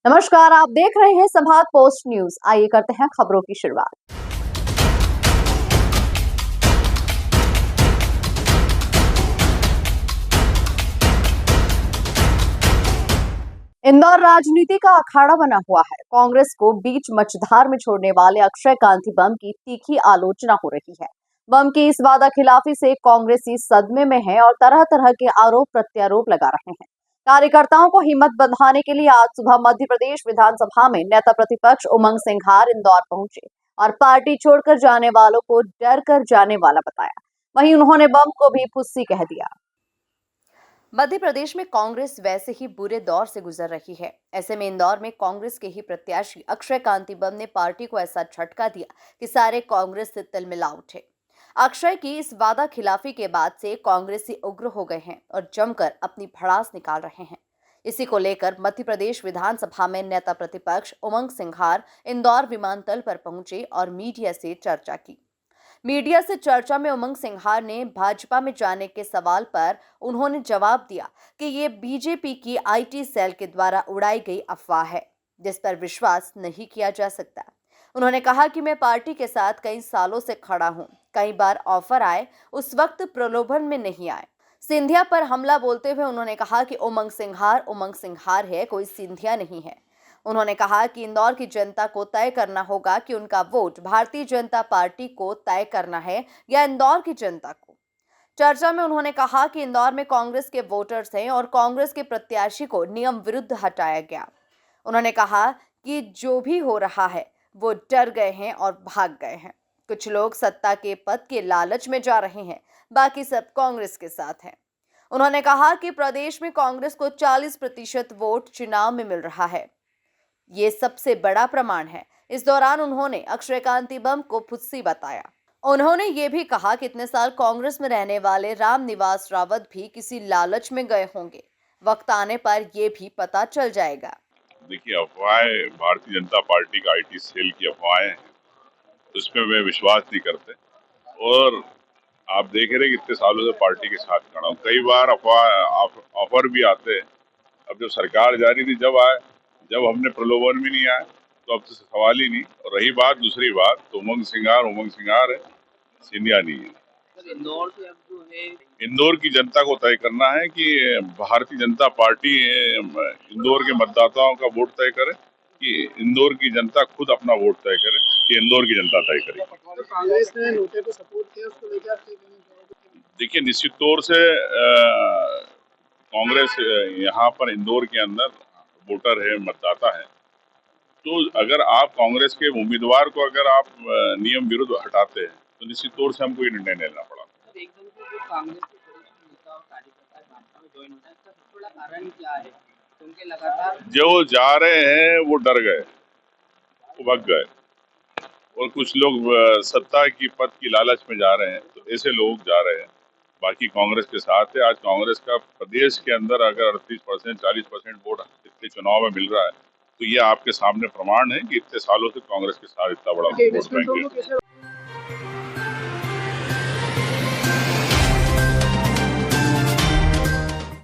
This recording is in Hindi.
नमस्कार, आप देख रहे हैं संभाग पोस्ट न्यूज। आइए करते हैं खबरों की शुरुआत। इंदौर राजनीति का अखाड़ा बना हुआ है। कांग्रेस को बीच मझधार में छोड़ने वाले अक्षय कांति बम की तीखी आलोचना हो रही है। बम की इस वादाखिलाफी से कांग्रेसी सदमे में है और तरह तरह के आरोप प्रत्यारोप लगा रहे हैं। कार्यकर्ताओं को हिम्मत बंधाने के लिए आज सुबह मध्य प्रदेश विधानसभा में नेता प्रतिपक्ष उमंग सिंघार इंदौर पहुंचे और पार्टी छोड़कर जाने वालों को डर कर जाने वाला बताया। वहीं उन्होंने बम को भी फुस्सी कह दिया। मध्य प्रदेश में कांग्रेस वैसे ही बुरे दौर से गुजर रही है। ऐसे में इंदौर में कांग्रेस के ही प्रत्याशी अक्षय कांति बम ने पार्टी को ऐसा झटका दिया कि सारे कांग्रेस से तिलमिला उठे। अक्षय की इस वादा खिलाफी के बाद से कांग्रेसी उग्र हो गए हैं और जमकर अपनी भड़ास निकाल रहे हैं। इसी को लेकर मध्य प्रदेश विधानसभा में नेता प्रतिपक्ष उमंग सिंघार इंदौर विमानतल पर पहुंचे और मीडिया से चर्चा की। मीडिया से चर्चा में उमंग सिंघार ने भाजपा में जाने के सवाल पर उन्होंने जवाब दिया कि ये बीजेपी की आईटी सेल के द्वारा उड़ाई गई अफवाह है, जिस पर विश्वास नहीं किया जा सकता। उन्होंने कहा कि मैं पार्टी के साथ कई सालों से खड़ा हूं। कई बार ऑफर आए, उस वक्त प्रलोभन में नहीं आए। सिंधिया पर हमला बोलते हुए उन्होंने कहा कि उमंग सिंघार है, कोई सिंधिया नहीं है। उन्होंने कहा कि इंदौर की जनता को तय करना होगा कि उनका वोट भारतीय जनता पार्टी को तय करना है या इंदौर की जनता को। चर्चा में उन्होंने कहा कि इंदौर में कांग्रेस के वोटर्स हैं और कांग्रेस के प्रत्याशी को नियम विरुद्ध हटाया गया। उन्होंने कहा कि जो भी हो रहा है वो डर गए हैं और भाग गए हैं। कुछ लोग सत्ता के पद के लालच में जा रहे हैं, बाकी सब कांग्रेस के साथ हैं। उन्होंने कहा कि प्रदेश में कांग्रेस को 40% वोट चुनाव में मिल रहा है, ये सबसे बड़ा प्रमाण है। इस दौरान उन्होंने अक्षय कांति बम को फुस्सी बताया। उन्होंने ये भी कहा कि इतने साल कांग्रेस में रहने वाले राम निवास रावत भी किसी लालच में गए होंगे। वक्त आने पर ये भी पता चल जाएगा। देखिए, अफवाहें भारतीय जनता पार्टी का आईटी सेल की अफवाहें हैं, उसमें मैं विश्वास नहीं करते। और आप देख रहे हैं कि इतने सालों से पार्टी के साथ खड़ा हूँ। कई बार ऑफर भी आते हैं। अब जब सरकार जा रही थी जब हमने प्रलोभन भी नहीं आया, तो अब तो सवाल ही नहीं। और रही बात दूसरी बात, तो उमंग सिंघार है, सिंधिया नहीं है। इंदौर से अब जो है इंदौर की जनता को तय करना है कि भारतीय जनता पार्टी इंदौर के मतदाताओं का वोट तय करे कि इंदौर की जनता खुद अपना वोट तय करे कि इंदौर की जनता तय करे। तो कांग्रेस ने नोटे को सपोर्ट किया, उसको लेकर देखिए, निश्चित तौर से कांग्रेस यहाँ पर इंदौर के अंदर वोटर है, मतदाता है। तो अगर आप कांग्रेस के उम्मीदवार को अगर आप नियम विरुद्ध हटाते हैं, तो निश्चित तौर से हमको ये निर्णय लेना पड़ा। एकदम से जो कांग्रेस के वरिष्ठ नेता और कार्यकर्ता भाजपा में ज्वाइन होता है, इसका सबसे बड़ा कारण क्या है? उनके लगातार जो जा रहे हैं वो डर गए, वो भग गए, और कुछ लोग सत्ता की पद की लालच में जा रहे हैं, तो ऐसे लोग जा रहे हैं। बाकी कांग्रेस के साथ है। आज कांग्रेस का प्रदेश के अंदर अगर 38% 40% वोट इतने चुनाव में मिल रहा है, तो ये आपके सामने प्रमाण है कि इतने सालों से कांग्रेस के साथ इतना बड़ा वोट बैंक है।